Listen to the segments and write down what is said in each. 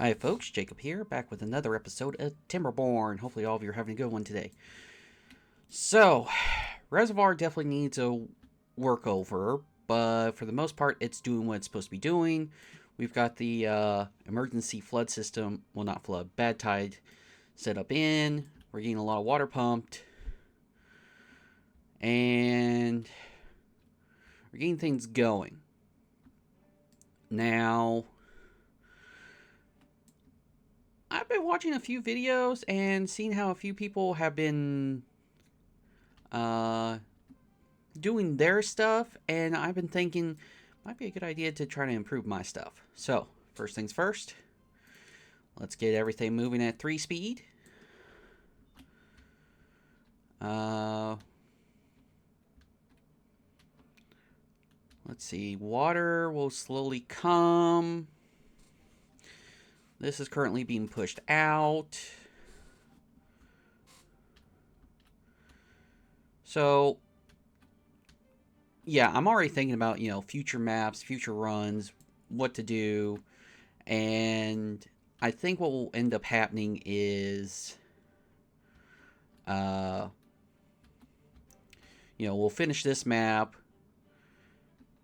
Hi folks, Jacob here, back with another episode of Timberborn. Hopefully all of you are having a good one today. So, Reservoir definitely needs a workover, but for the most part it's doing what it's supposed to be doing. We've got the emergency flood system, well not flood, bad tide set up in. We're getting a lot of water pumped. And we're getting things going. Now, I've been watching a few videos and seeing how a few people have been doing their stuff, and I've been thinking might be a good idea to try to improve my stuff. So, first things first, let's get everything moving at 3 speed. Let's see, water will slowly come. This is currently being pushed out. So, yeah, I'm already thinking about, future maps, future runs, what to do. And I think what will end up happening is, we'll finish this map.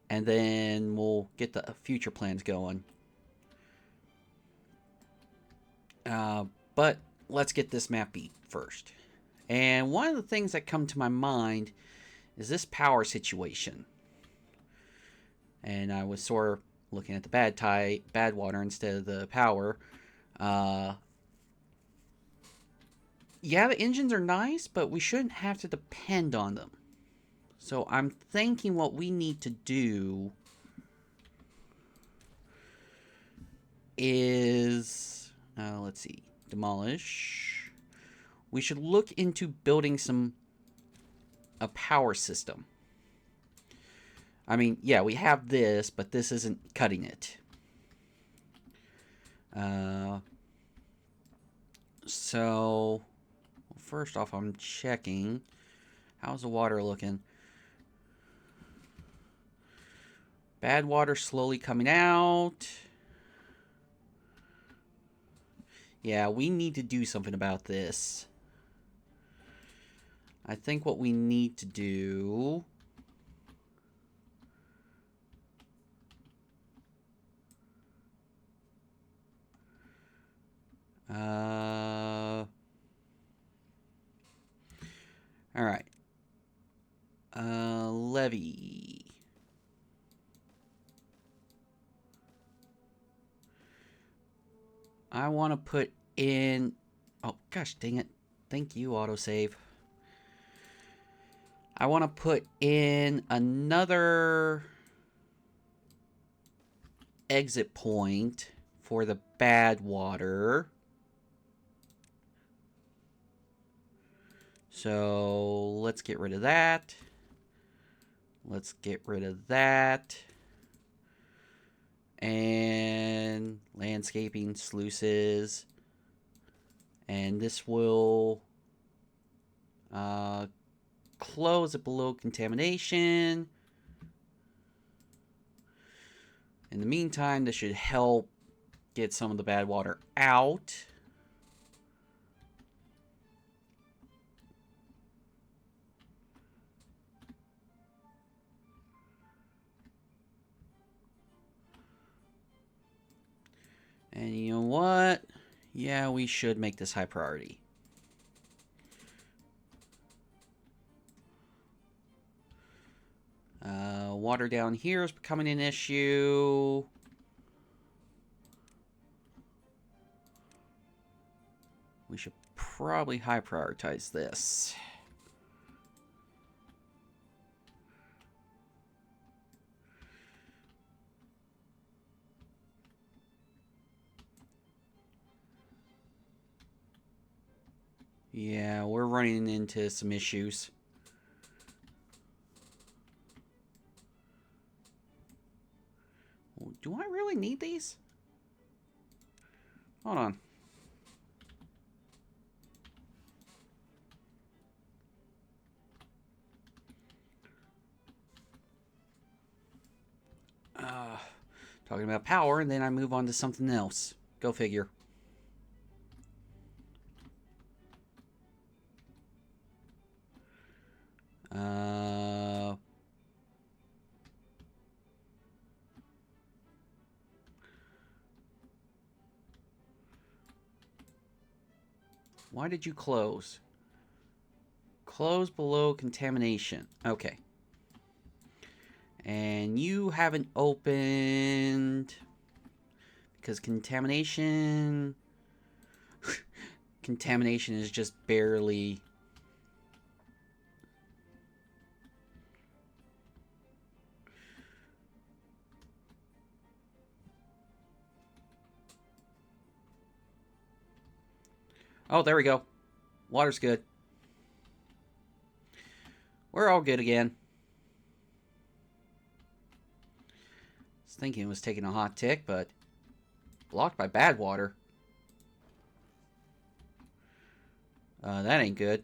And then we'll get the future plans going. But let's get this map beat first. And one of the things that come to my mind is this power situation. And I was sort of looking at the bad water instead of the power. Yeah, the engines are nice, but we shouldn't have to depend on them. So I'm thinking what we need to do is, let's see, demolish. We should look into building a power system. I mean, yeah, we have this, but this isn't cutting it. So, first off, I'm checking. How's the water looking? Bad water slowly coming out. Yeah, we need to do something about this. I think what we need to do... Alright. Levy. I want to put in... Oh, gosh dang it. Thank you, autosave. I want to put in another exit point for the bad water. So let's get rid of that. Let's get rid of that. And landscaping, sluices. And this will close it below contamination. In the meantime, this should help get some of the bad water out. And you know what? Yeah, we should make this high priority. Water down here is becoming an issue. We should probably high prioritize this. Yeah, we're running into some issues. Do I really need these? Hold on. Talking about power, and then I move on to something else. Go figure. Why did you close? Close below contamination. Okay. And you haven't opened because contamination contamination is just barely. Oh, there we go. Water's good. We're all good again. I was thinking it was taking a hot tick, but blocked by bad water. That ain't good.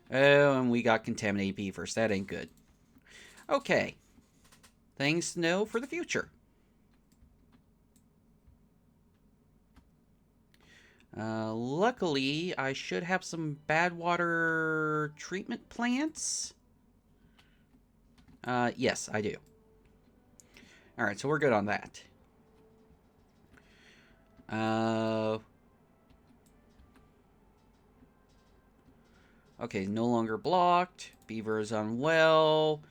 Oh, and we got contaminated beavers. That ain't good. Okay. Things to know for the future. Luckily, I should have some bad water treatment plants. Yes, I do. Alright, so we're good on that. Okay, no longer blocked. Beaver is unwell.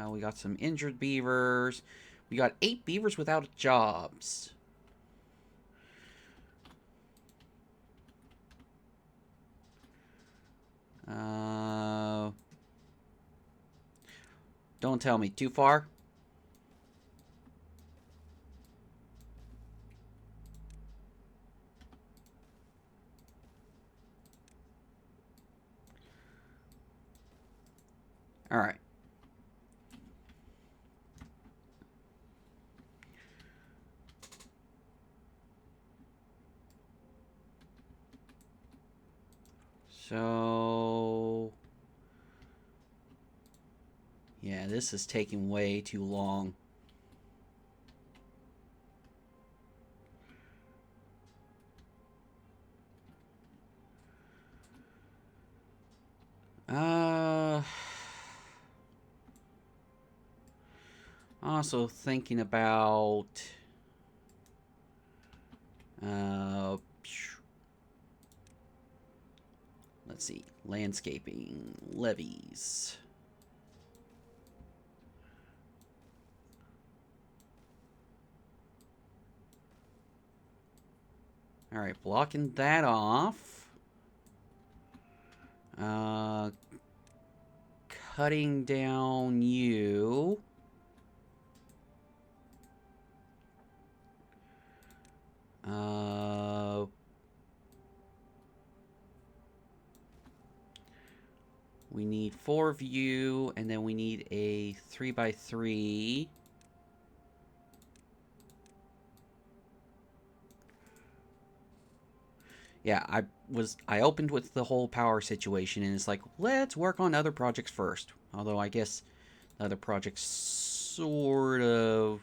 We got some injured beavers. We got 8 beavers without jobs. Don't tell me. Too far? Alright. So... yeah, this is taking way too long. Also thinking about... let's see. Landscaping. Levees. Alright, blocking that off. Cutting down you. We need 4 of you, and then we need a 3x3. Yeah, I opened with the whole power situation, and it's like, let's work on other projects first. Although I guess the other projects sort of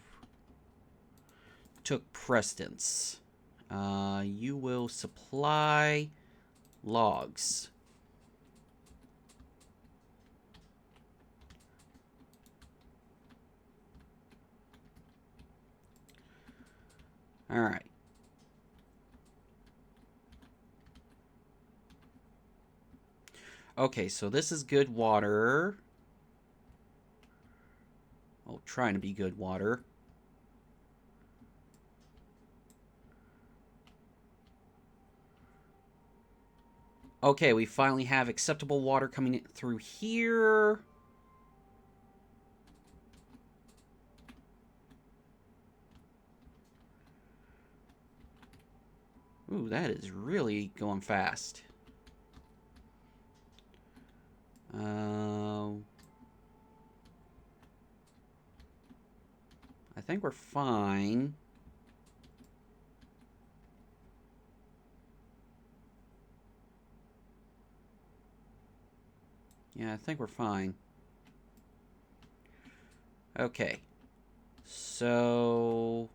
took precedence. You will supply logs. Alright. Okay, so this is good water. Oh, trying to be good water. Okay, we finally have acceptable water coming in through here. Ooh, that is really going fast. I think we're fine. Yeah, I think we're fine. Okay. So...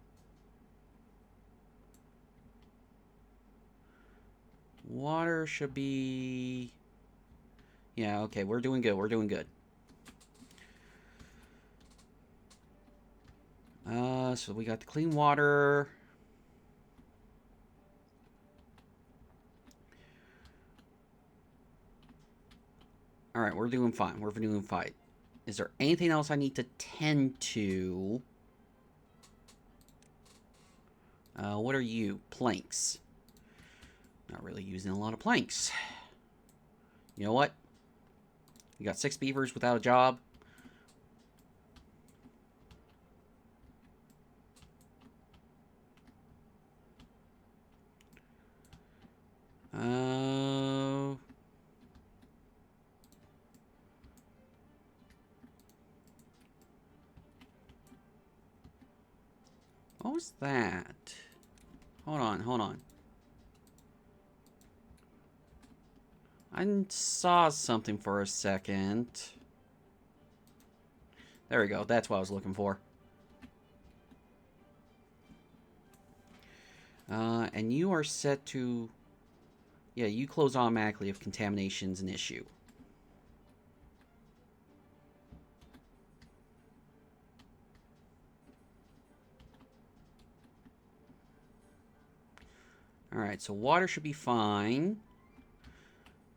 water should be... yeah, okay, we're doing good, we're doing good. So we got the clean water. Alright, we're doing fine, we're doing fine. Is there anything else I need to tend to? What are you? Planks. Not really using a lot of planks. You know what? You got 6 beavers without a job. What was that? Hold on, hold on. I saw something for a second. There we go. That's what I was looking for. And you are set to... yeah, you close automatically if contamination's an issue. Alright, so water should be fine.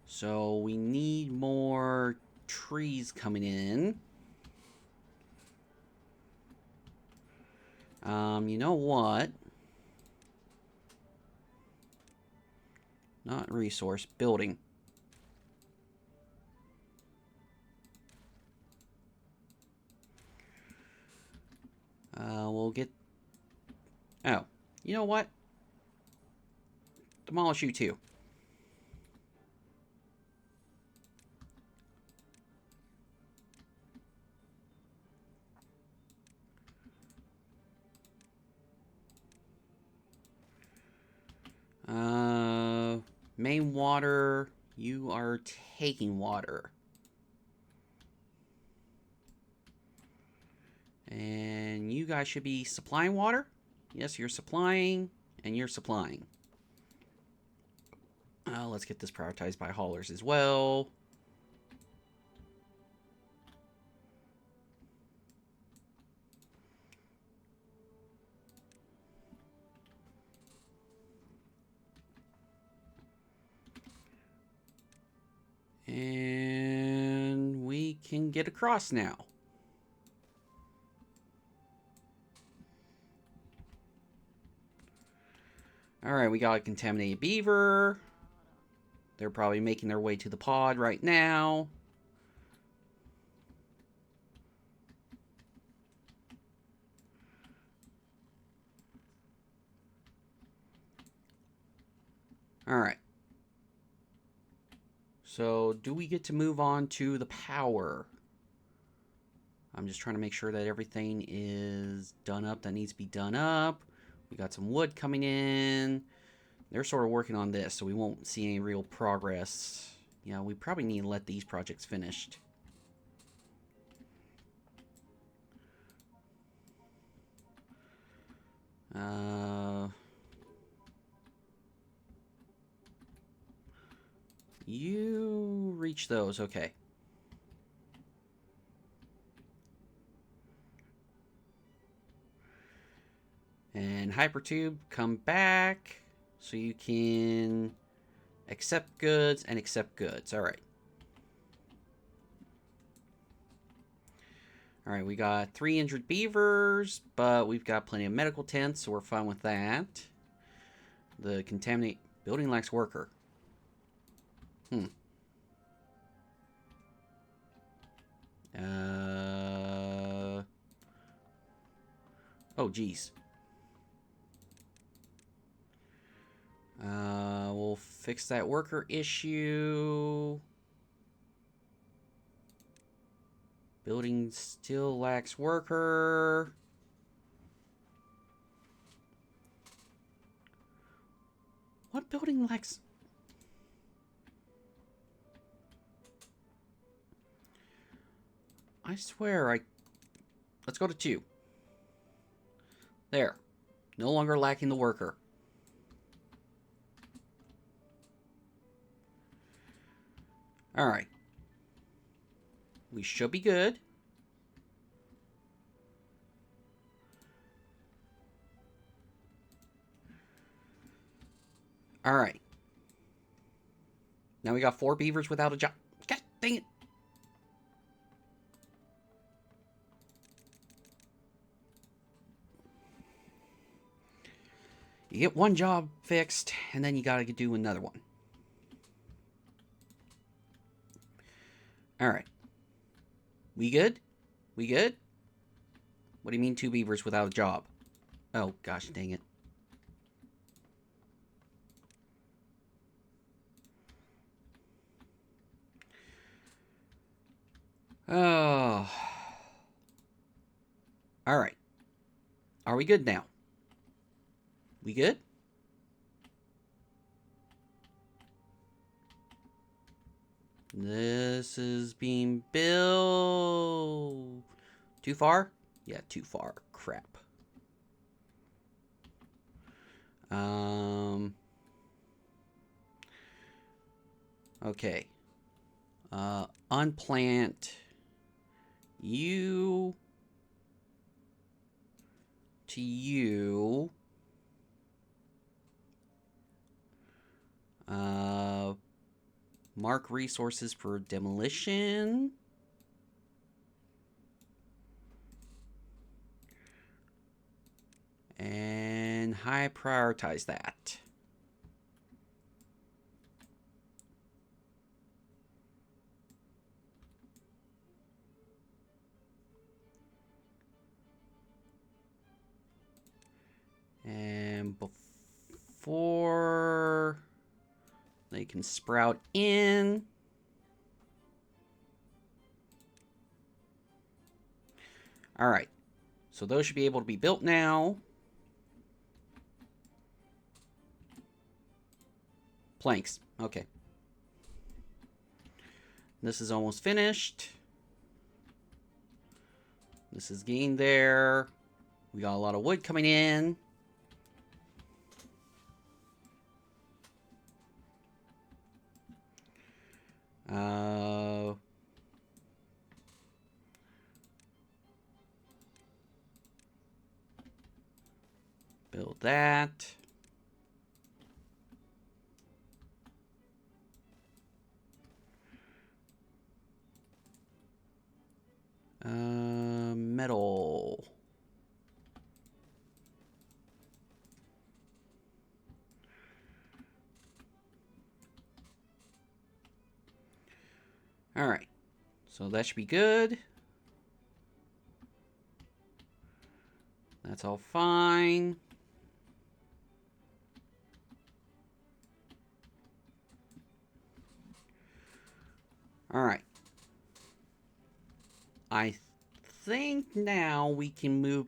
So we need more trees coming in. You know what? Not resource, building. We'll get... oh, you know what? Demolish you too. Main water, you are taking water. And you guys should be supplying water? Yes, you're supplying, and you're supplying. Let's get this prioritized by haulers as well. And we can get across now. Alright, we got a contaminated beaver. They're probably making their way to the pod right now. Alright. So, do we get to move on to the power? I'm just trying to make sure that everything is done up that needs to be done up. We got some wood coming in. They're sort of working on this, so we won't see any real progress. Yeah, we probably need to let these projects finished. You reach those, okay. And Hypertube, come back so you can accept goods and accept goods. All right. All right, we got 3 injured beavers, but we've got plenty of medical tents, so we're fine with that. The contaminate building lacks worker. Oh, geez. We'll fix that worker issue. Building still lacks worker. What building lacks... I swear, Let's go to 2. There. No longer lacking the worker. Alright. We should be good. Alright. Now we got 4 beavers without a job. God dang it. You get one job fixed, and then you gotta do another one. Alright. We good? We good? What do you mean 2 beavers without a job? Oh, gosh dang it. Oh. Alright. Are we good now? We good? This is being built. Too far? Yeah, too far. Crap. Okay. Unplant you to you. Mark resources for demolition. And high prioritize that. And before they can sprout in, all right, so those should be able to be built now. Planks, okay. This is almost finished. This is getting there. We got a lot of wood coming in. Build that. Metal. All right. So that should be good. That's all fine. All right. I think now we can move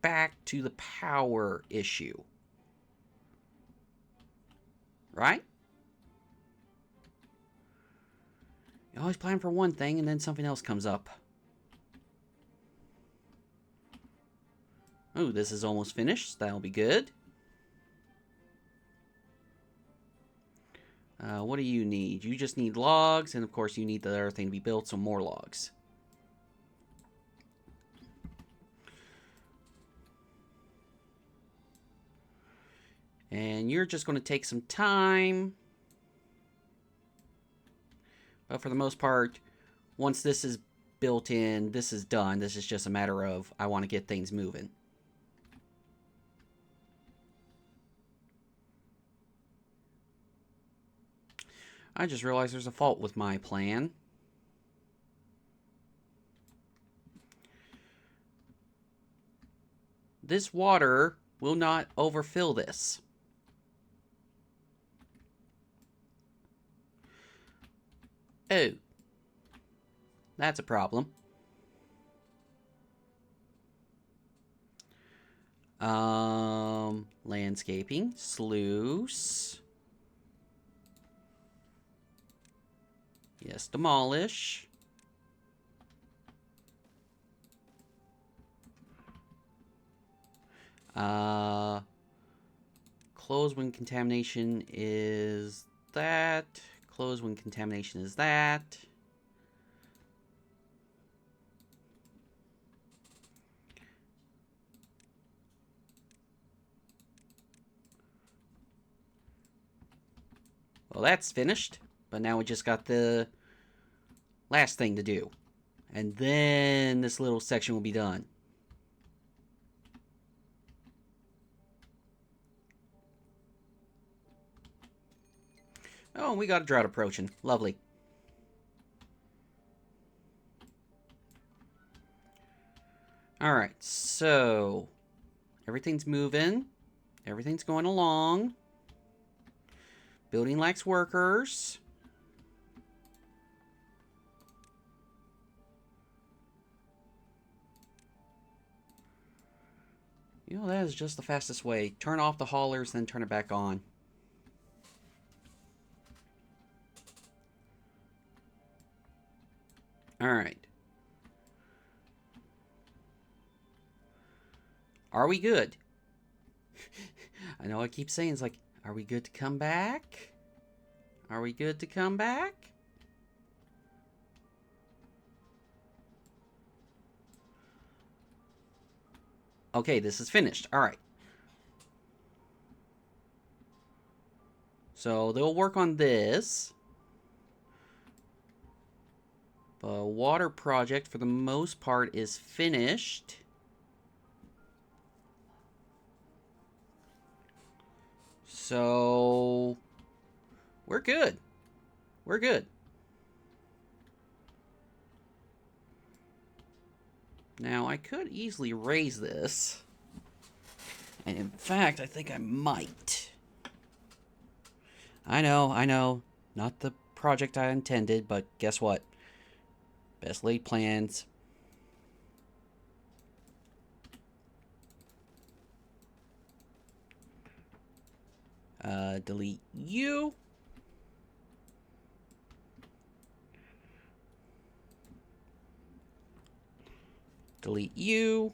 back to the power issue. Right? You always plan for one thing and then something else comes up. Oh, this is almost finished. That'll be good. What do you need? You just need logs, and of course you need the other thing to be built, so more logs. And you're just going to take some time. But for the most part, once this is built in, this is done. This is just a matter of, I want to get things moving. I just realized there's a fault with my plan. This water will not overfill this. Oh. That's a problem. Landscaping, sluice. Yes, demolish. Close when contamination is that. Close when contamination is that. Well, that's finished. But now we just got the last thing to do. And then this little section will be done. Oh, we got a drought approaching. Lovely. Alright, so everything's moving. Everything's going along. Building lacks workers. You know, that is just the fastest way. Turn off the haulers, then turn it back on. Alright. Are we good? I know I keep saying, it's like, are we good to come back? Are we good to come back? Okay, this is finished. Alright. So they'll work on this. The water project, for the most part, is finished. So we're good. We're good. Now, I could easily raise this. And in fact, I think I might. I know. Not the project I intended, but guess what? Best laid plans. Delete you. Delete you.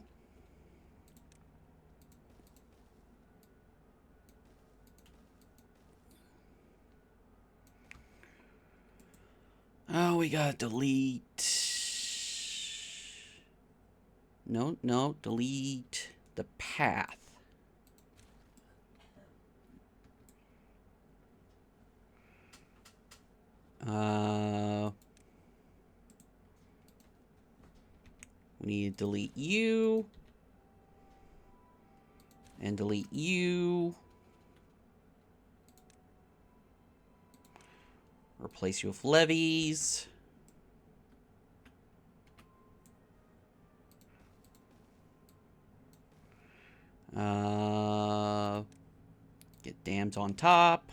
Oh, we gotta delete. No, delete the path. We need to delete you. And delete you. Replace you with levees. Get dams on top.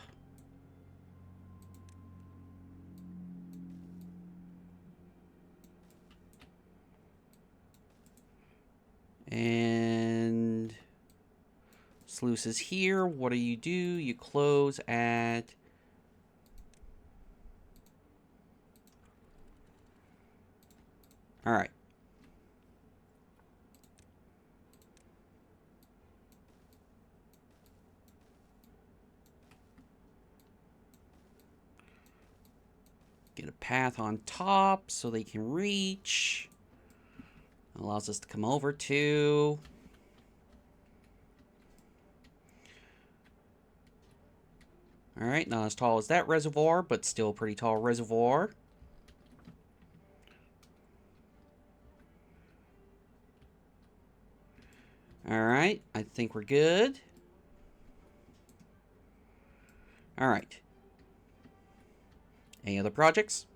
And sluice is here. What do? You close at... Alright. Get a path on top so they can reach. Allows us to come over to... Alright, not as tall as that reservoir, but still a pretty tall reservoir. Alright, I think we're good. Alright. Any other projects?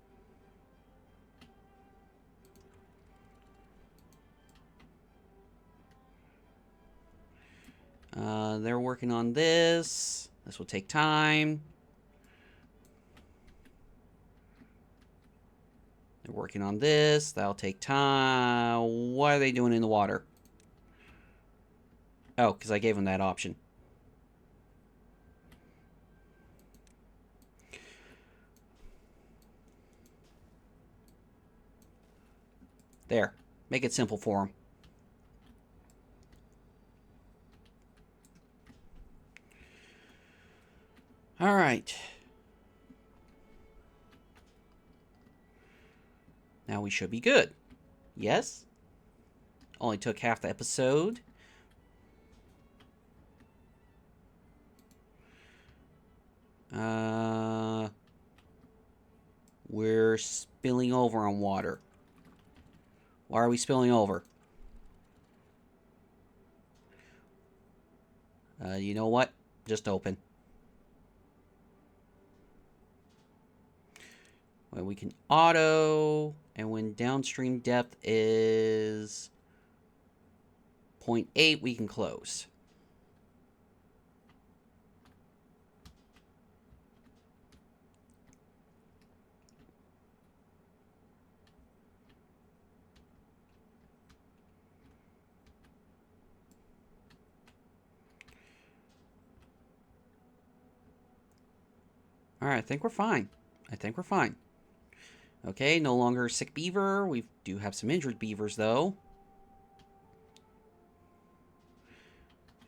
They're working on this. This will take time. They're working on this. That'll take time. What are they doing in the water? Oh, because I gave them that option. There. Make it simple for them. Alright. Now we should be good. Yes? Only took half the episode. We're spilling over on water. Why are we spilling over? You know what? Just open. Well, we can auto, and when downstream depth is 0.8, we can close. Alright, I think we're fine. I think we're fine. Okay, no longer sick beaver. We do have some injured beavers, though.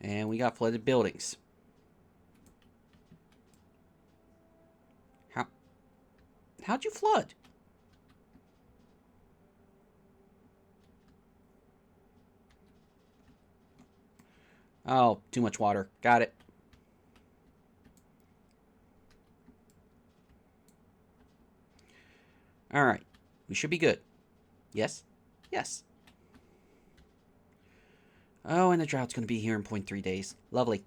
And we got flooded buildings. How'd you flood? Oh, too much water. Got it. Alright. We should be good. Yes? Yes. Oh, and the drought's going to be here in 0.3 days. Lovely.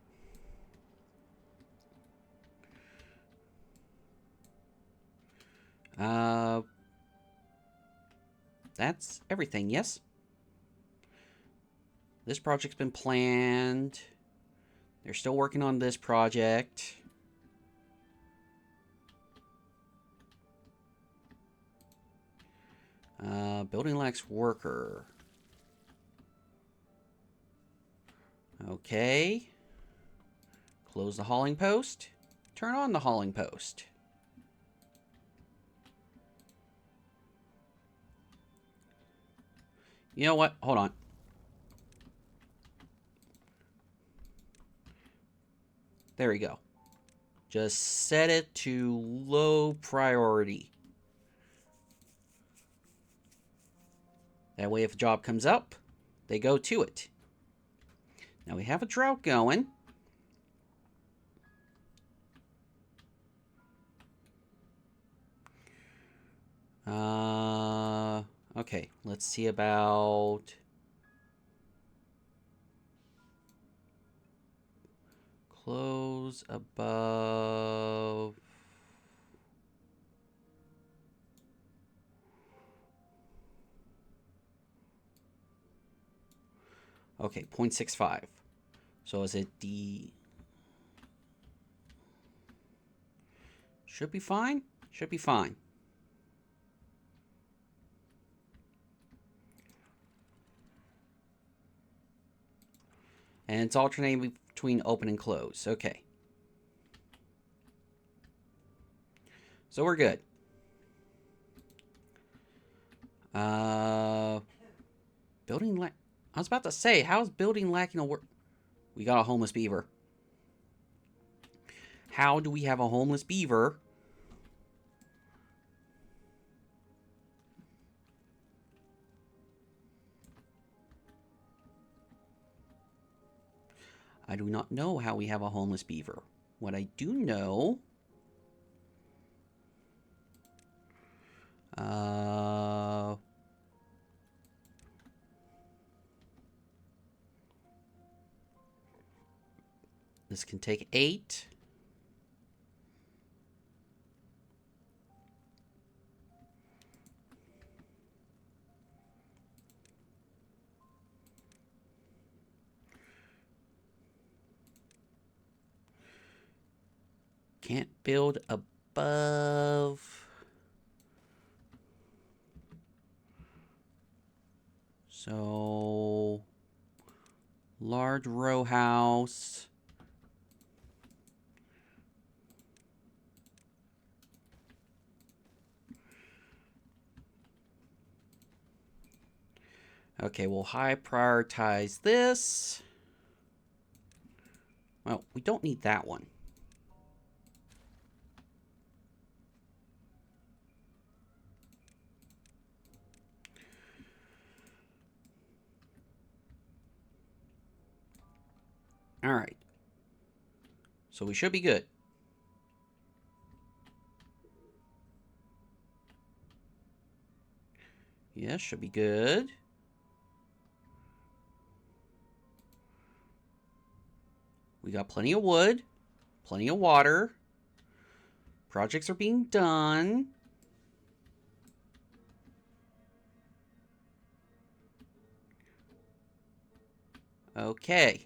That's everything, yes? This project's been planned. They're still working on this project. Building lacks worker. Okay. Close the hauling post. Turn on the hauling post. You know what? Hold on. There we go. Just set it to low priority. That way if a job comes up, they go to it. Now we have a drought going. Okay, let's see about close above. Okay, 0.65. So is it the... Should be fine? Should be fine. And it's alternating between open and close. Okay. So we're good. Building I was about to say, how's building lacking a work? We got a homeless beaver. How do we have a homeless beaver? I do not know how we have a homeless beaver. What I do know... This can take 8. Can't build above. So, large row house. Okay, we'll high prioritize this. Well, we don't need that one. Alright. So we should be good. Yeah, should be good. We got plenty of wood. Plenty of water. Projects are being done. Okay.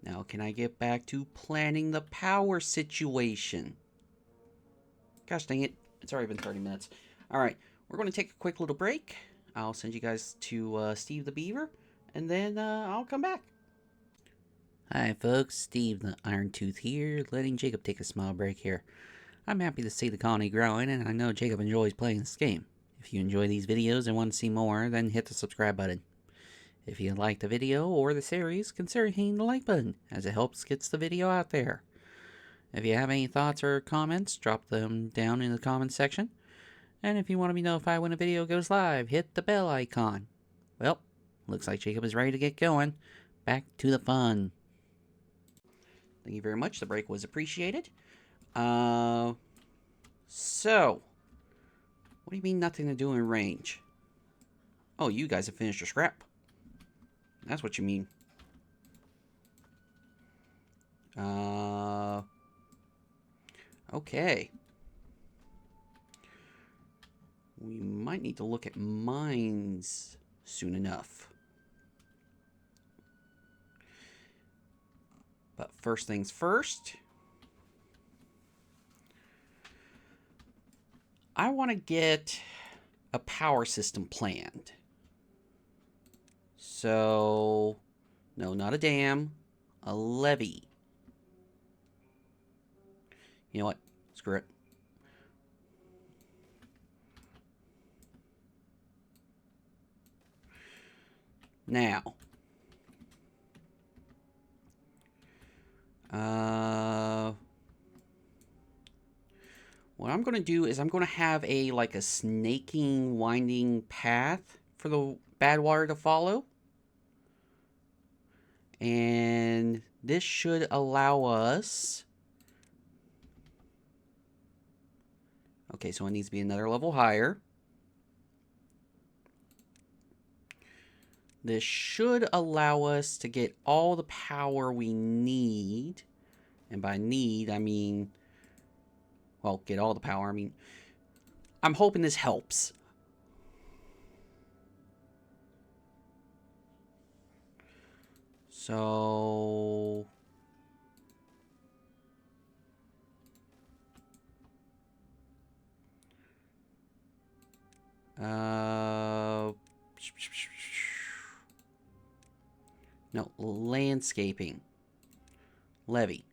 Now can I get back to planning the power situation? Gosh dang it. It's already been 30 minutes. Alright. We're going to take a quick little break. I'll send you guys to Steve the Beaver. And then I'll come back. Hi folks, Steve the Ironteeth here, letting Jacob take a small break here. I'm happy to see the colony growing, and I know Jacob enjoys playing this game. If you enjoy these videos and want to see more, then hit the subscribe button. If you like the video or the series, consider hitting the like button, as it helps get the video out there. If you have any thoughts or comments, drop them down in the comments section. And if you want to be notified when a video goes live, hit the bell icon. Well, looks like Jacob is ready to get going. Back to the fun. Thank you very much. The break was appreciated. So, what do you mean nothing to do in range? Oh, you guys have finished your scrap. That's what you mean. Okay. We might need to look at mines soon enough. But first things first, I want to get a power system planned. So, no, not a dam, a levee. You know what? Screw it. Now, what I'm going to do is I'm going to have like a snaking, winding path for the bad water to follow. And this should allow us... Okay, so it needs to be another level higher. This should allow us to get all the power we need. And by need, I mean... Well, get all the power. I mean, I'm hoping this helps. So... No, landscaping. Levee.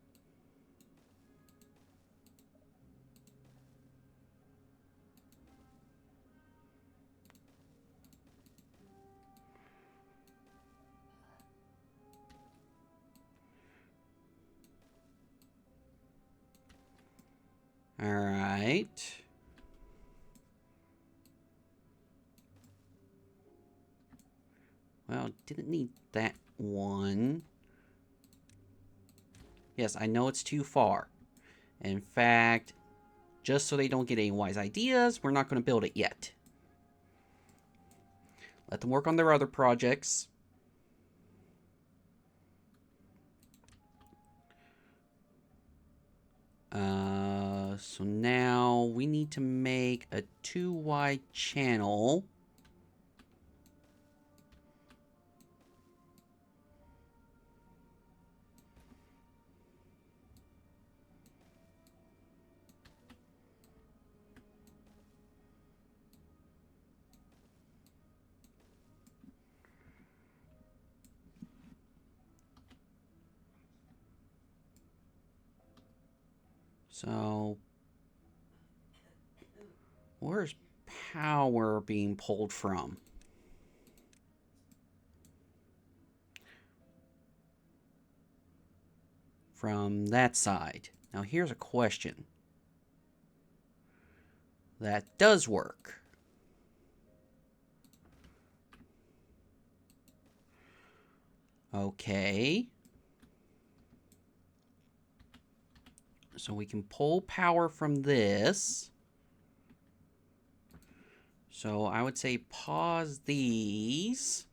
All right. Well, didn't need that one. Yes, I know it's too far. In fact, just so they don't get any wise ideas, we're not going to build it yet. Let them work on their other projects. So now we need to make a 2-wide channel. So, where's power being pulled from? From that side. Now here's a question. That does work. Okay. So we can pull power from this. So I would say pause these.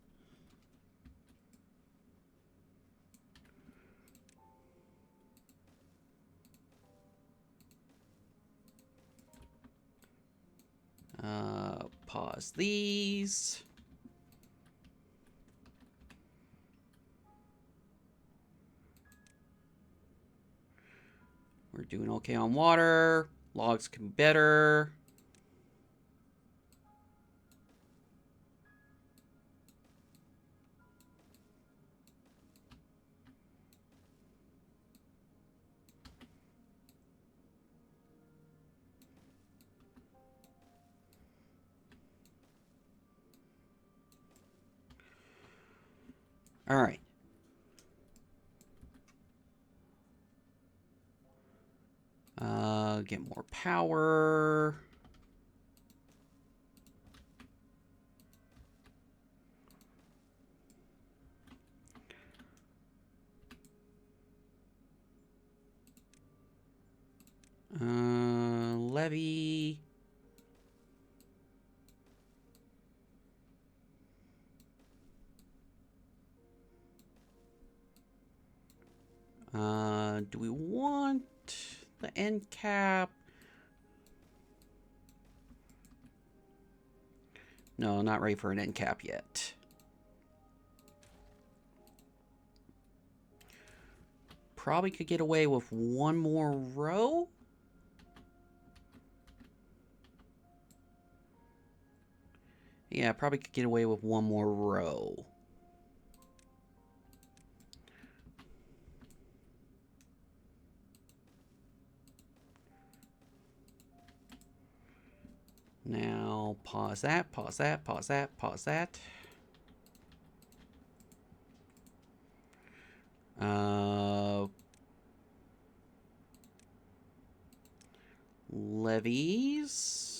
Pause these. We're doing okay on water. Logs can be better. All right. Get more power. Levy. Do we want the end cap? No, not ready for an end cap yet. Probably could get away with one more row. Yeah, probably could get away with one more row. Now, pause that, pause that, pause that, pause that. Levies.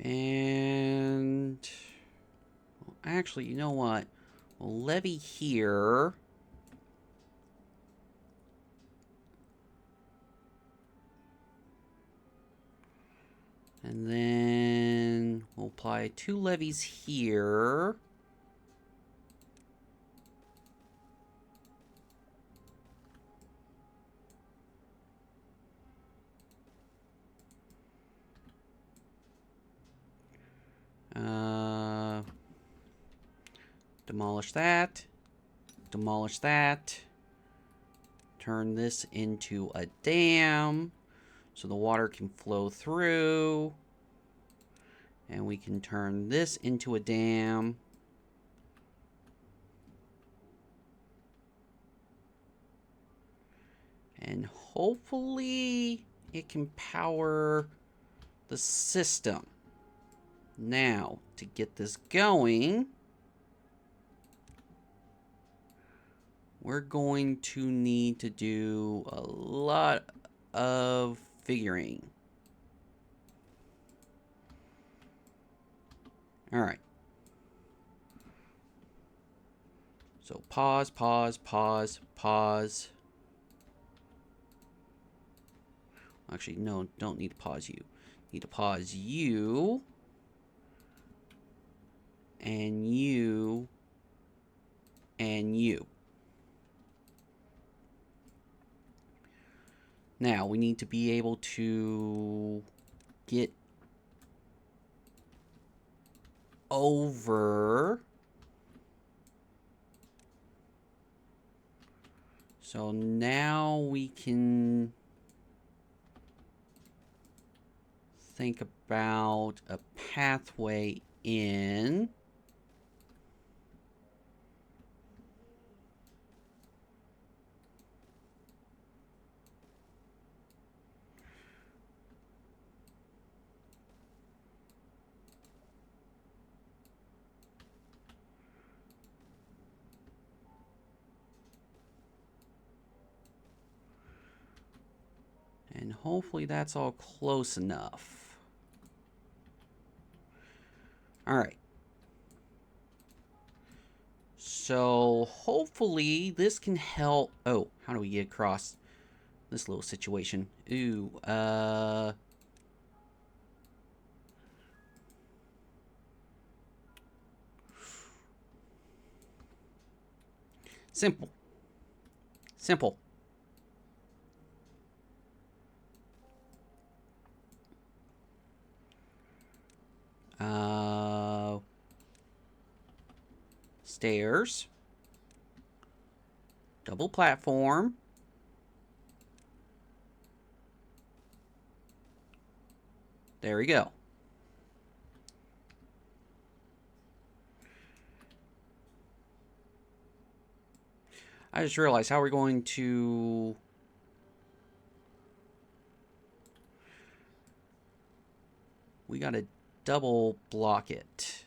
And well, actually, you know what? We'll levy here. And then we'll apply 2 levies here. Demolish that. Demolish that. Turn this into a dam so the water can flow through. And we can turn this into a dam. And hopefully it can power the system. Now, to get this going, we're going to need to do a lot of figuring. All right. So pause, pause, pause, pause. Actually, no, don't need to pause you. Need to pause you. And you. And you. Now, we need to be able to get over. So now we can think about a pathway in. And hopefully that's all close enough. Alright. So hopefully this can help. Oh, how do we get across this little situation? Ooh, simple. Simple. Stairs. Double platform. There we go. I just realized how we're going to... We gotta double block it.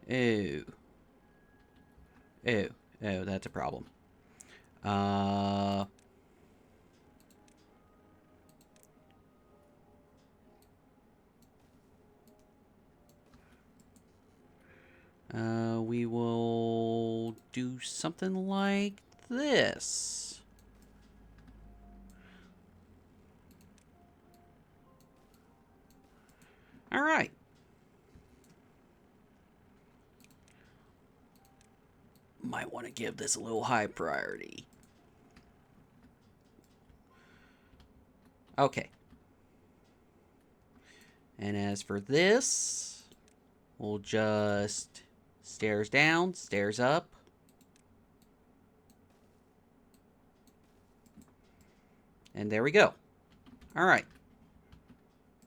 Ew. Ew. Oh, that's a problem. We will do something like this. All right. Might want to give this a little high priority. Okay. And as for this, we'll just stairs down, stairs up. And there we go. All right.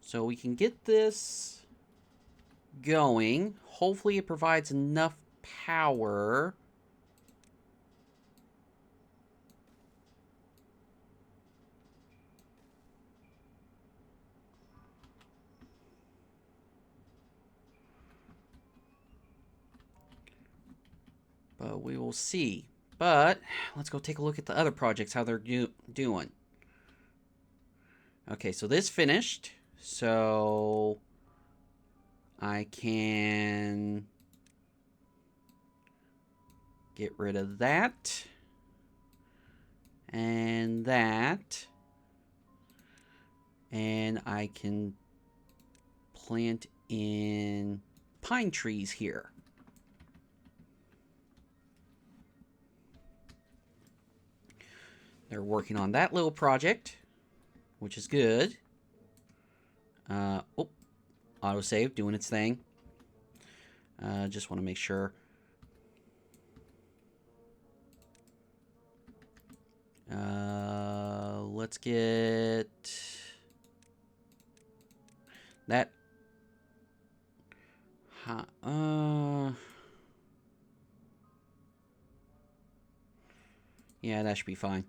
So we can get this going. Hopefully it provides enough power. But we will see. But let's go take a look at the other projects, how they're doing. Okay, so this finished. So I can get rid of that. And that. And I can plant in pine trees here. They're working on that little project, which is good. Oh, autosave doing its thing. Just want to make sure. Let's get that. Yeah, that should be fine.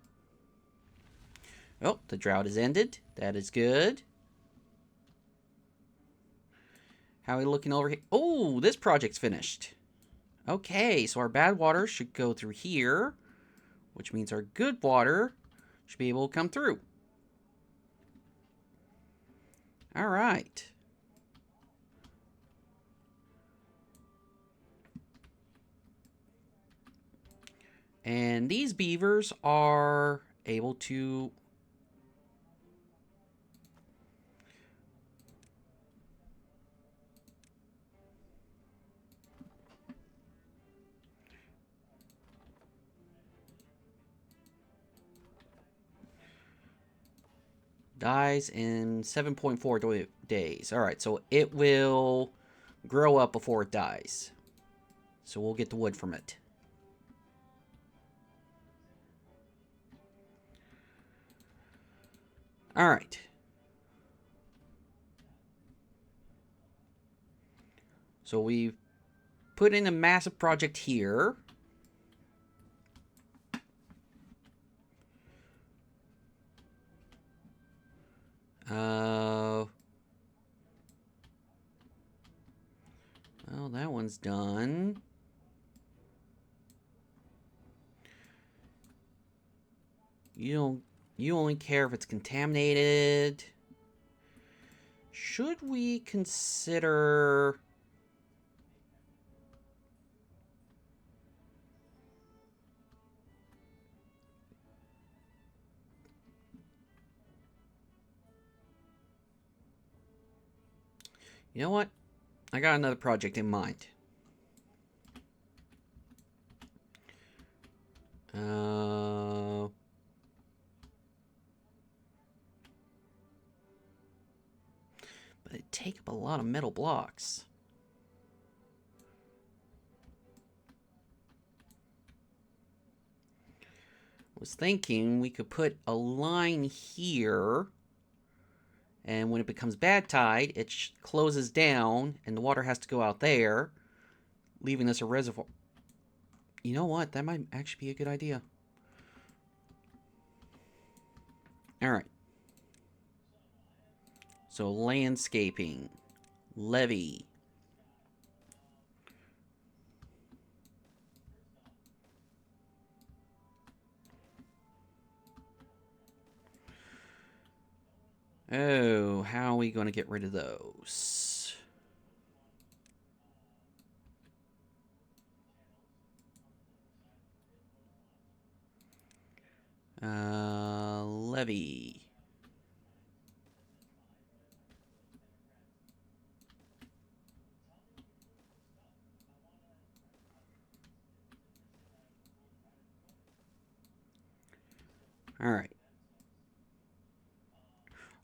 Oh, the drought is ended. That is good. How are we looking over here? Oh, this project's finished. Okay, so our bad water should go through here, which means our good water should be able to come through. All right. And these beavers are able to... dies in 7.4 days. All right, so it will grow up before it dies. So we'll get the wood from it. All right. So we've put in a massive project here. Well, that one's done. You only care if it's contaminated. Should we consider... You know what? I got another project in mind. But it'd take up a lot of metal blocks. I was thinking we could put a line here, and when it becomes bad tide, it closes down, and the water has to go out there, leaving us a reservoir. You know what? That might actually be a good idea. Alright. So, landscaping. Levee. Oh, how are we going to get rid of those? Levee. Alright.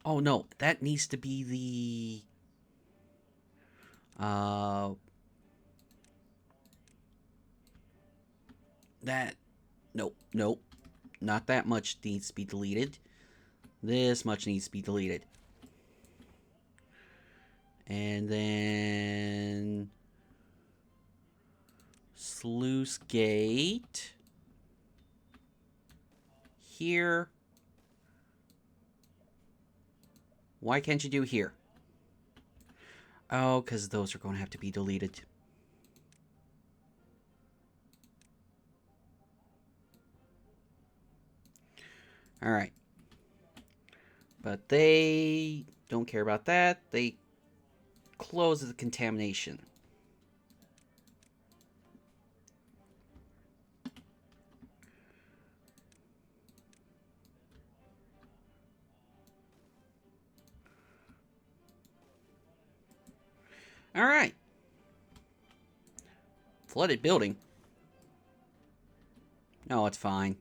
Oh, no. That needs to be the... That... Nope. Nope. Not that much needs to be deleted. This much needs to be deleted. And then... Sluice gate. Here. Why can't you do here? Oh, because those are going to have to be deleted. Alright. But they don't care about that. They close the contamination. Alright. Flooded building. No, it's fine.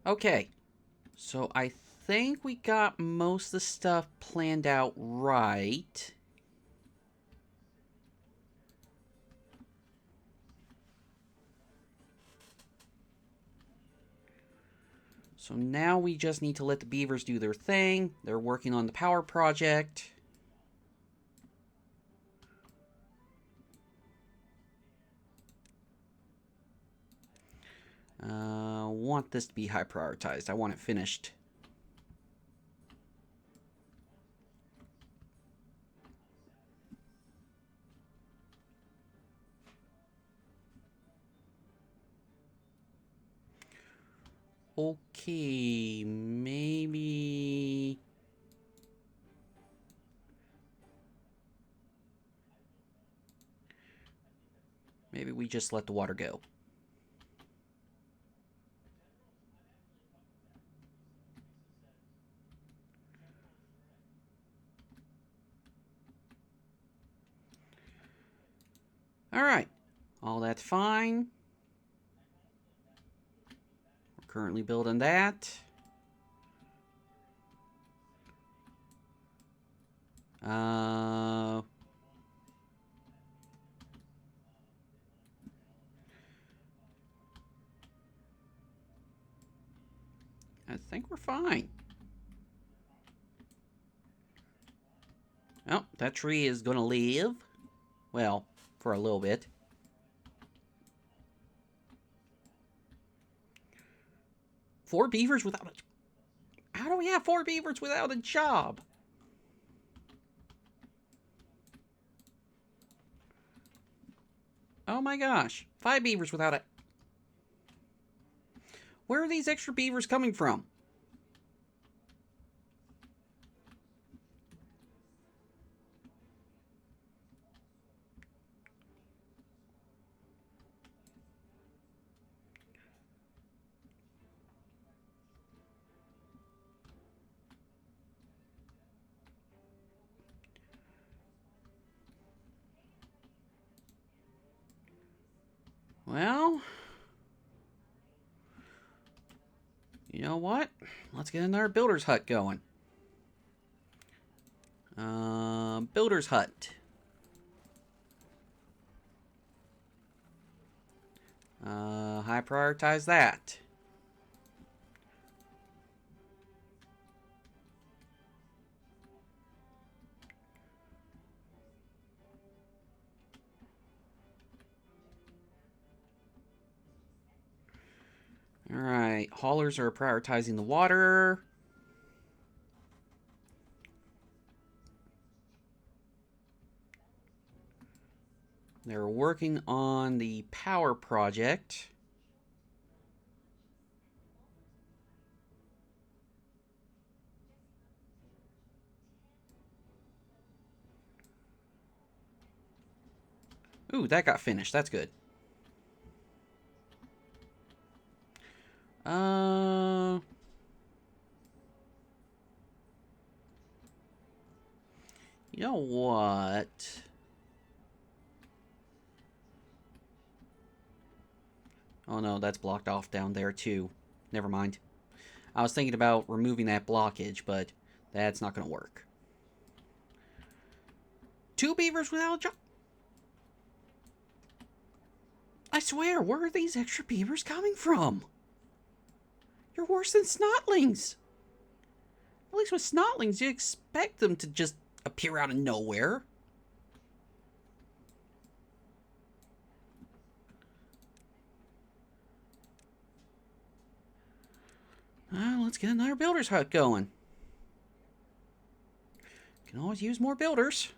Okay. So I think we got most of the stuff planned out right. So now we just need to let the beavers do their thing. They're working on the power project. Want this to be high prioritized. I want it finished. Okay, maybe... Maybe we just let the water go. Alright, all that's fine. We're currently building that. I think we're fine. Oh, that tree is gonna live. Well, for a little bit. Four beavers without a... How do we have four beavers without a job? Oh my gosh. 5 beavers without it. Where are these extra beavers coming from? Well, you know what? Let's get another builder's hut going. Builder's hut. High prioritize that. Alright, haulers are prioritizing the water. They're working on the power project. Ooh, that got finished. That's good. You know what? Oh no, that's blocked off down there too. Never mind. I was thinking about removing that blockage, but that's not going to work. 2 beavers without a job. I swear, where are these extra beavers coming from? You're worse than snotlings. At least with snotlings, you expect them to just appear out of nowhere. Let's get another builder's hut going. Can always use more builders.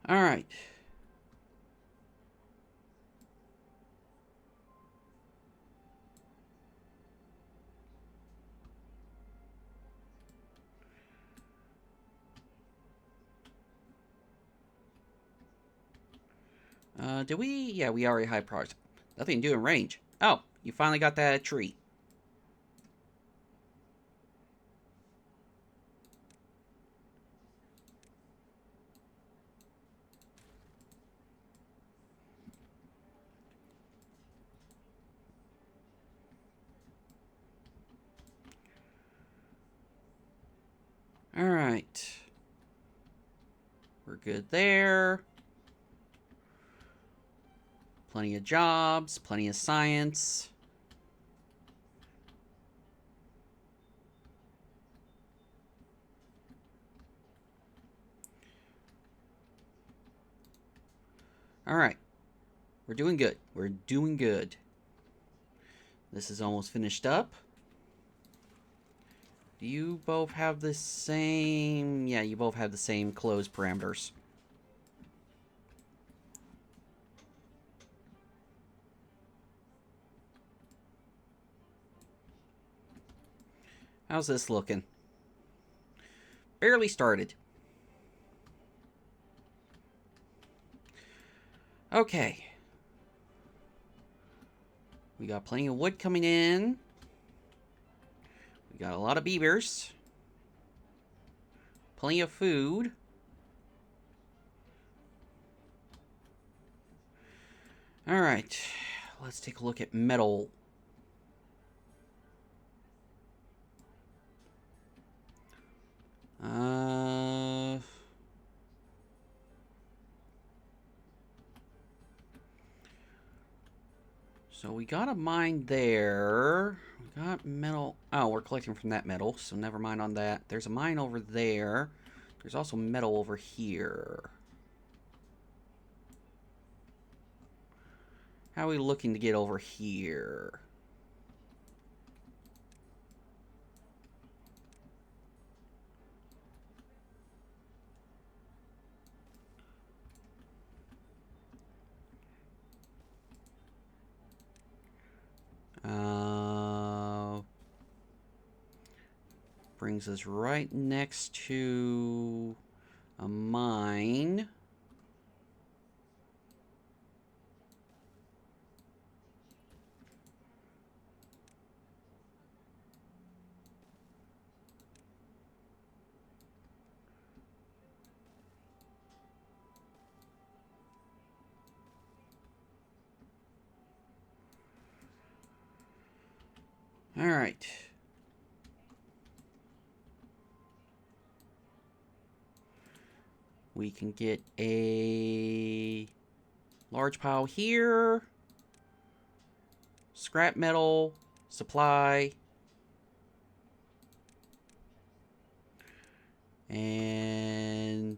All right. Did we? Yeah, we already high priority. Nothing to do in range. Oh, you finally got that tree. All right. We're good there. Plenty of jobs, plenty of science. All right. We're doing good. We're doing good. This is almost finished up. Do you both have the same... Yeah, you both have the same close parameters. How's this looking? Barely started. Okay. We got plenty of wood coming in. We got a lot of beavers. Plenty of food. Alright. Let's take a look at metal. So we got a mine there. We got metal. Oh, we're collecting from that metal, so never mind on that. There's a mine over there. There's also metal over here. How are we looking to get over here? Brings us right next to a mine. All right. We can get a large pile here. Scrap metal, supply, and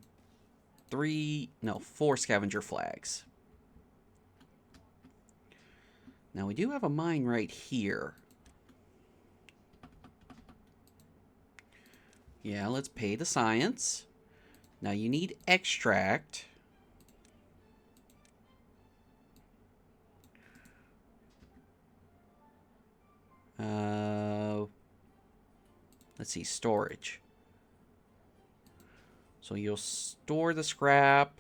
4 scavenger flags. Now we do have a mine right here. Yeah, let's pay the science. Now you need extract. Let's see, storage. So you'll store the scrap.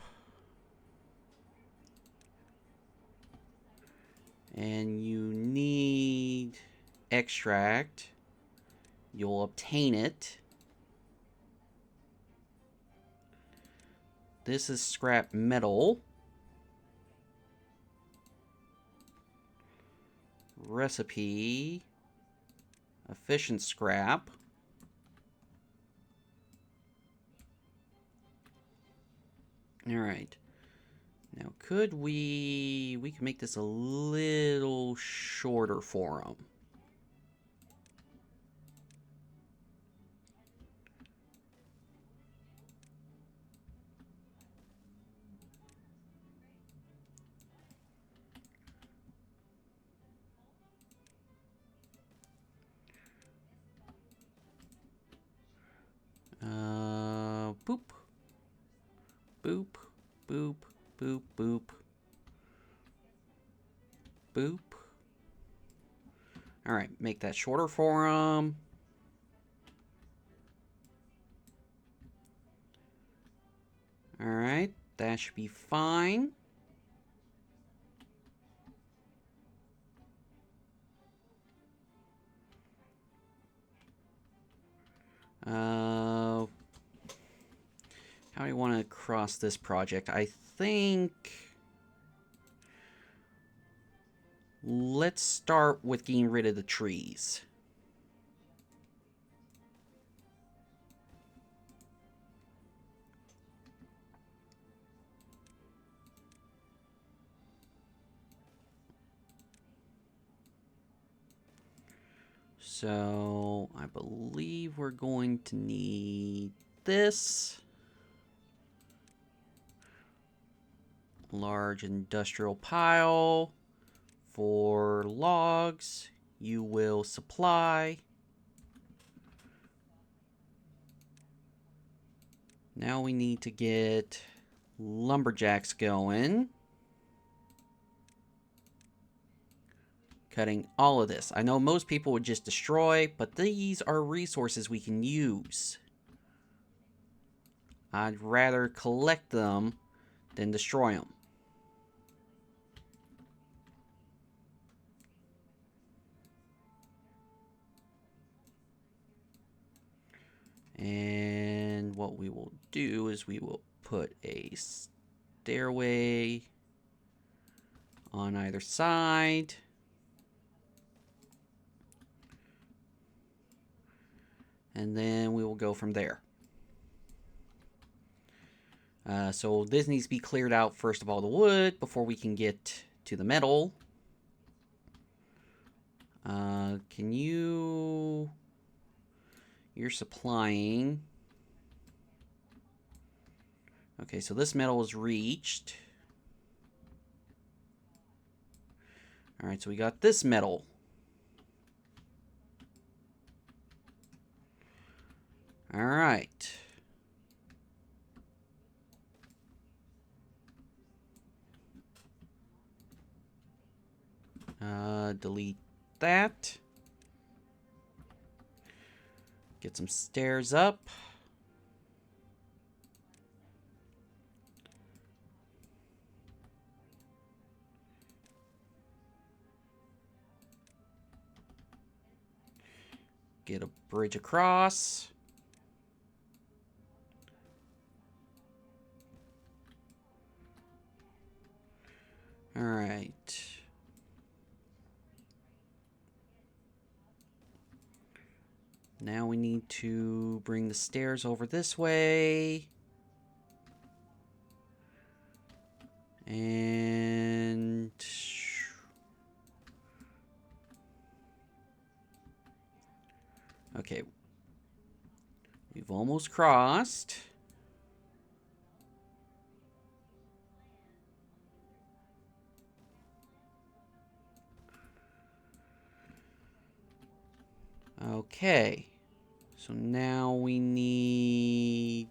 And you need extract. You'll obtain it. This is scrap metal. Recipe. Efficient scrap. Alright. Now, could we can make this a little shorter for them. Boop. Boop. Boop. Boop. Boop. Boop. Alright, make that shorter for them. Alright, that should be fine. How do you want to cross this project? I think let's start with getting rid of the trees. So I believe we're going to need this. Large industrial pile. For logs, you will supply. Now we need to get lumberjacks going. Cutting all of this. I know most people would just destroy, but these are resources we can use. I'd rather collect them than destroy them. And what we will do is we will put a stairway on either side. And then we will go from there. So this needs to be cleared out first of all, the wood, before we can get to the metal. Can you... You're supplying. Okay, so this metal is reached. Alright, so we got this metal. Alright. Delete that. Get some stairs up. Get a bridge across. All right. Now we need to bring the stairs over this way. And... okay. We've almost crossed. Okay. So now we need...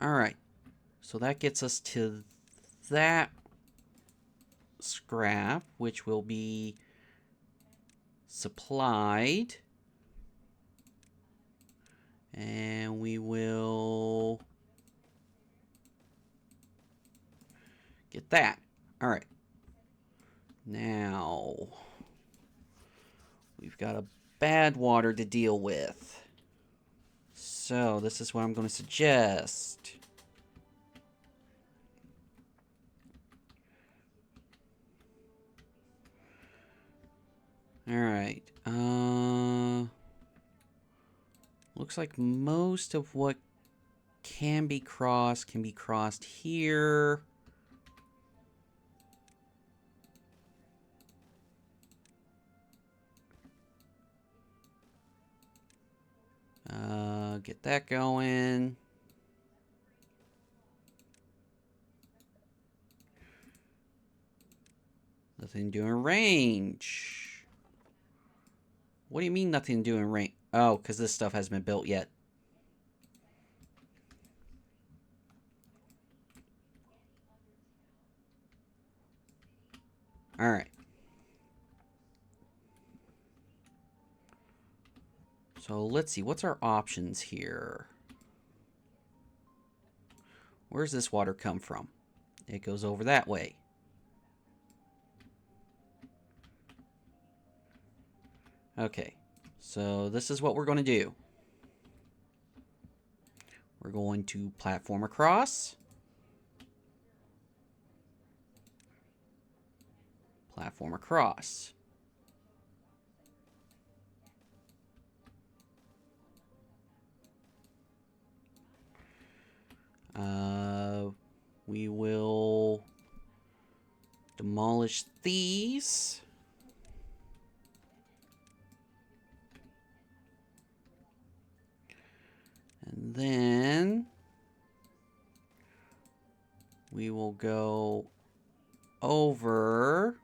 Alright. So that gets us to that scrap, which will be supplied. And we will get that. Alright. Now, we've got a bad water to deal with. So, this is what I'm going to suggest. Alright. Looks like most of what can be crossed here. Get that going. Nothing doing range. What do you mean nothing doing range? Oh, because this stuff hasn't been built yet. Alright. So let's see, what's our options here? Where's this water come from? It goes over that way. Okay, so this is what we're going to do. We're going to platform across. Platform across. We will demolish these. And then we will go over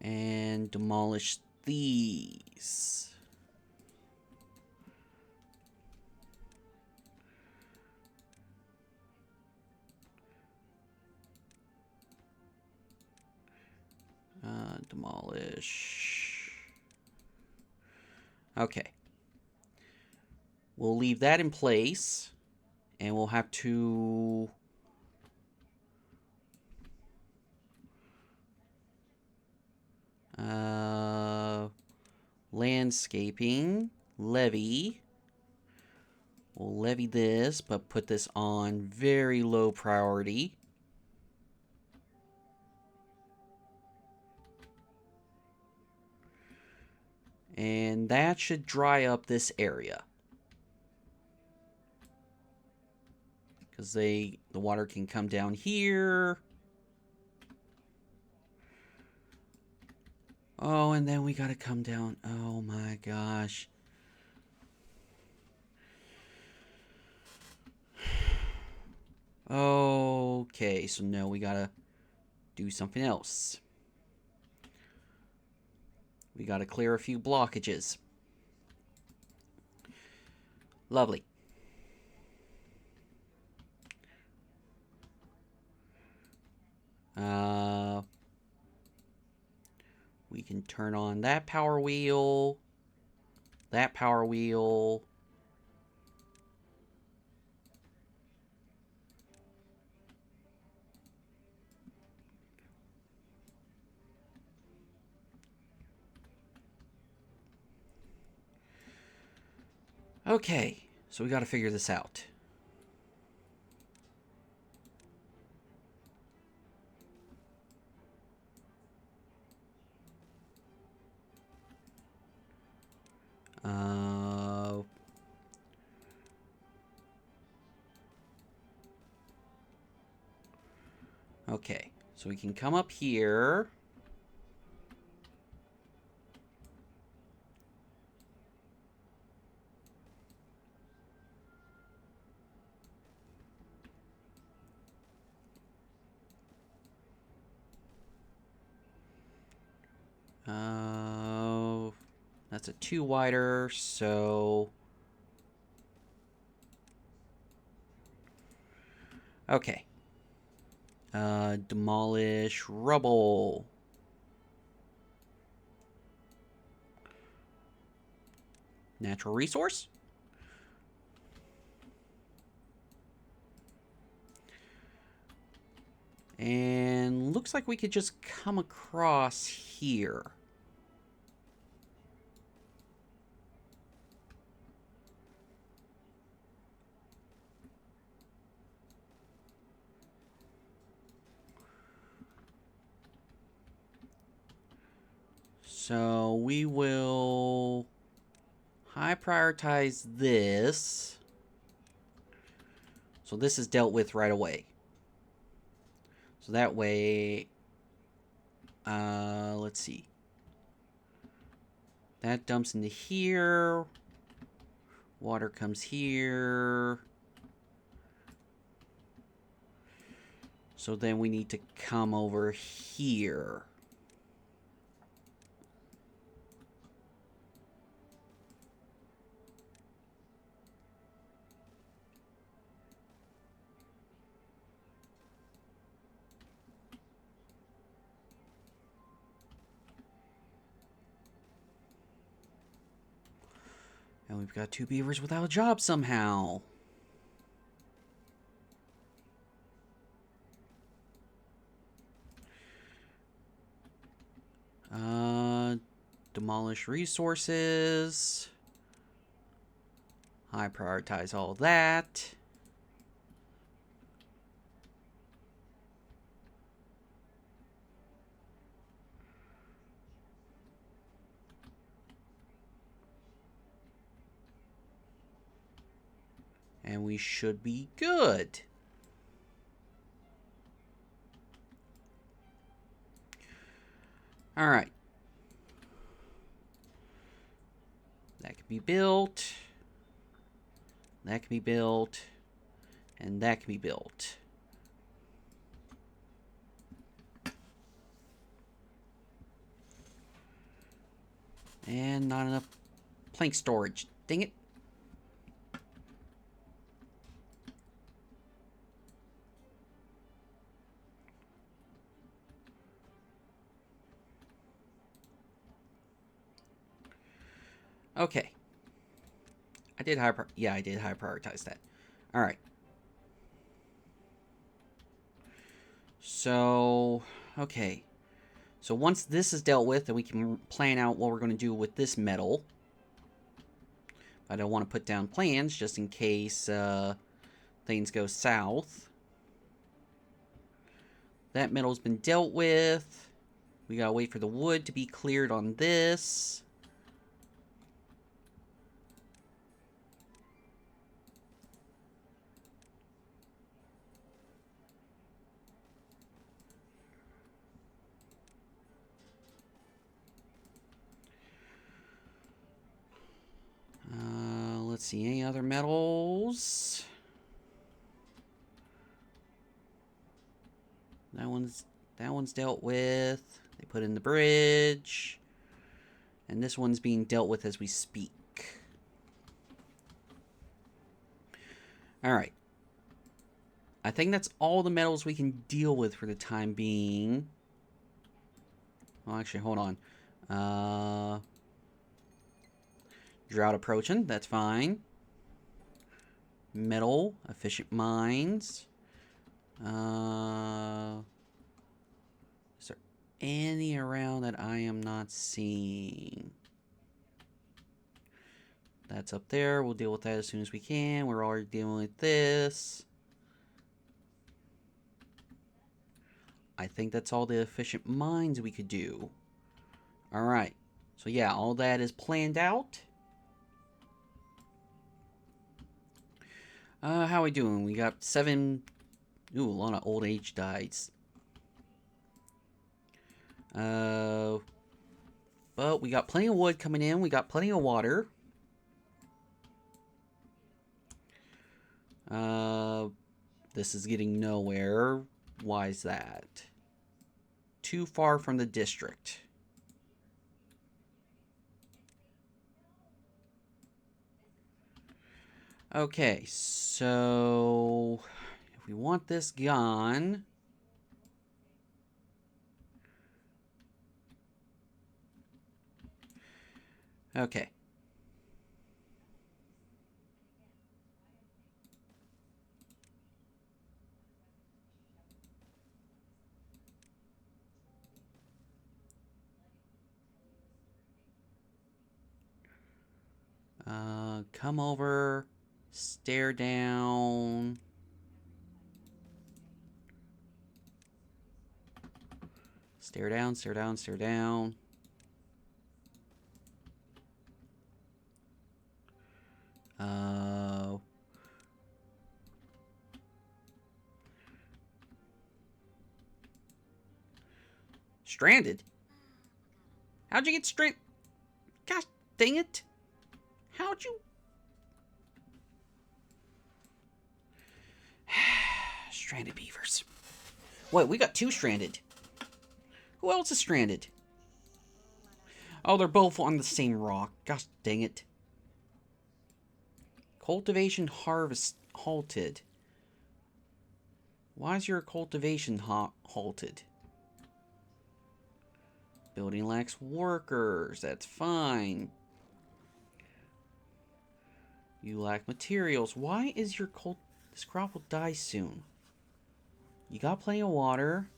and demolish these. Demolish. Okay. We'll leave that in place, and we'll have to landscaping, levy. We'll levy this, but put this on very low priority. And that should dry up this area. Because the water can come down here. Oh, and then we gotta come down. Oh my gosh. Okay, so no, we gotta do something else. We gotta clear a few blockages. Lovely. We can turn on that power wheel. That power wheel. Okay, so we gotta figure this out. Okay, so we can come up here. That's a 2 wider, so... Okay. Demolish rubble. Natural resource? And looks like we could just come across here. So we will high prioritize this. So this is dealt with right away. So that way, let's see. That dumps into here. Water comes here. So then we need to come over here. And we've got 2 beavers without a job somehow. Demolish resources. High prioritize all that. And we should be good. All right. That can be built. That can be built. And that can be built. And not enough plank storage. Dang it. Okay. I did high prioritize that. All right. So, okay. So once this is dealt with, then we can plan out what we're going to do with this metal. I don't want to put down plans just in case things go south. That metal's been dealt with. We gotta wait for the wood to be cleared on this. see any other metals. That one's dealt with. They put in the bridge. And this one's being dealt with as we speak. Alright. I think that's all the metals we can deal with for the time being. Well, actually, hold on. Drought approaching. That's fine. Metal. Efficient mines. Is there any around that I am not seeing? That's up there. We'll deal with that as soon as we can. We're already dealing with this. I think that's all the efficient mines we could do. Alright. So yeah, all that is planned out. How are we doing? We got 7... Ooh, a lot of old age dies. But we got plenty of wood coming in. We got plenty of water. This is getting nowhere. Why is that? Too far from the district. Okay, so if we want this gone, okay. Come over, stare down. Stare down, stare down, stare down. Stranded? How'd you get stranded? Gosh dang it. How'd you... Stranded beavers. Wait, we got 2 stranded. Who else is stranded? Oh, they're both on the same rock. Gosh dang it. Cultivation harvest halted. Why is your cultivation halted? Building lacks workers. That's fine. You lack materials. Why is your this crop will die soon? You got plenty of water.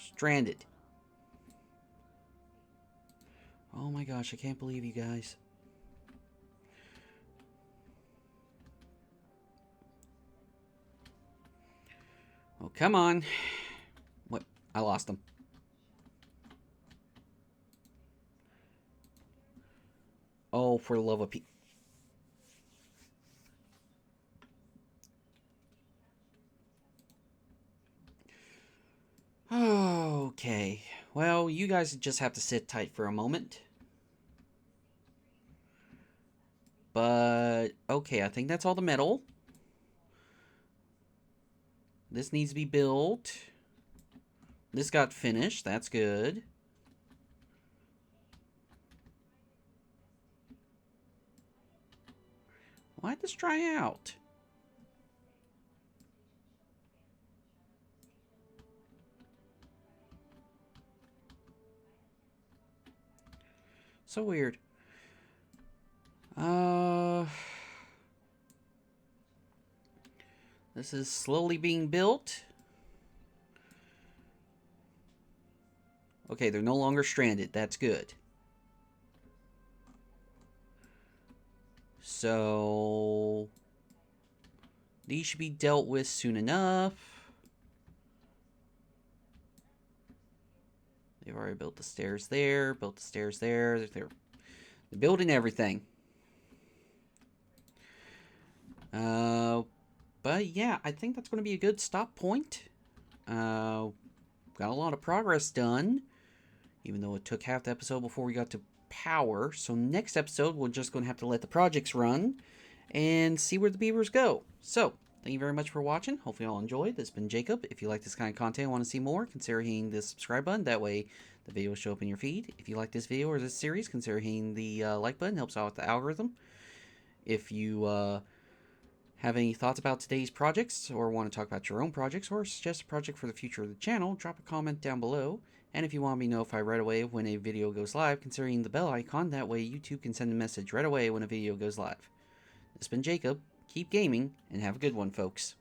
Stranded. Oh my gosh, I can't believe you guys. Oh, come on. What? I lost them. Oh, for the love of Pete. Okay. Well, you guys just have to sit tight for a moment. But, okay, I think that's all the metal. This needs to be built. This got finished. That's good. Why'd this dry out? So weird. This is slowly being built. Okay, they're no longer stranded. That's good. So these should be dealt with soon enough. They've already built the stairs there, built the stairs there. They're building everything. But yeah, I think that's going to be a good stop point. Got a lot of progress done, even though it took half the episode before we got to power. So next episode, we're just going to have to let the projects run and see where the beavers go. So, thank you very much for watching. Hopefully you all enjoyed. This has been Jacob. If you like this kind of content and want to see more, consider hitting the subscribe button. That way the video will show up in your feed. If you like this video or this series, consider hitting the like button. It helps out with the algorithm. If you have any thoughts about today's projects or want to talk about your own projects or suggest a project for the future of the channel, drop a comment down below. And if you want to be notified right away when a video goes live, consider hitting the bell icon. That way YouTube can send a message right away when a video goes live. This has been Jacob. Keep gaming and have a good one, folks.